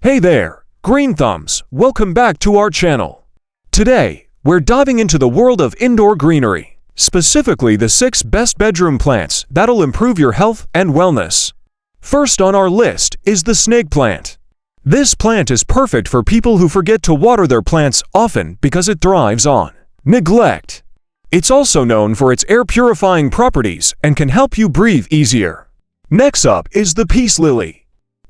Hey there, Green Thumbs, welcome back to our channel. Today, we're diving into the world of indoor greenery, specifically the 6 best bedroom plants that'll improve your health and wellness. First on our list is the snake plant. This plant is perfect for people who forget to water their plants often because it thrives on neglect. It's also known for its air purifying properties and can help you breathe easier. Next up is the peace lily.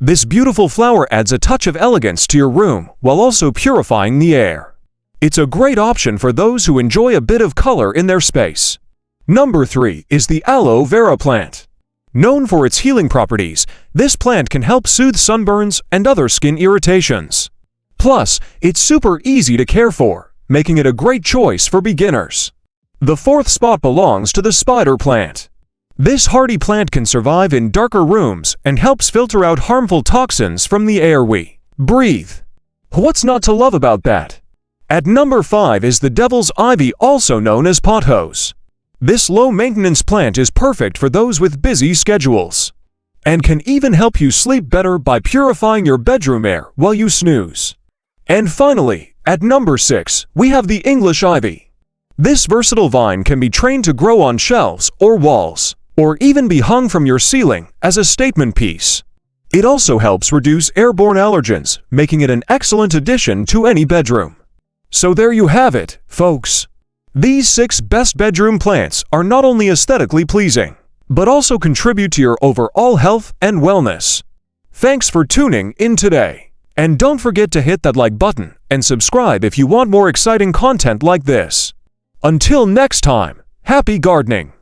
This beautiful flower adds a touch of elegance to your room while also purifying the air. It's a great option for those who enjoy a bit of color in their space. Number 3 is the aloe vera plant. Known for its healing properties, this plant can help soothe sunburns and other skin irritations. Plus, it's super easy to care for, making it a great choice for beginners. The 4th spot belongs to the spider plant. This hardy plant can survive in darker rooms and helps filter out harmful toxins from the air we breathe. What's not to love about that? At number 5 is the devil's ivy, also known as pothos. This low-maintenance plant is perfect for those with busy schedules and can even help you sleep better by purifying your bedroom air while you snooze. And finally, at number 6, we have the English ivy. This versatile vine can be trained to grow on shelves or walls, or even be hung from your ceiling as a statement piece. It also helps reduce airborne allergens, making it an excellent addition to any bedroom. So there you have it, folks. These 6 best bedroom plants are not only aesthetically pleasing, but also contribute to your overall health and wellness. Thanks for tuning in today. And don't forget to hit that like button and subscribe if you want more exciting content like this. Until next time, happy gardening!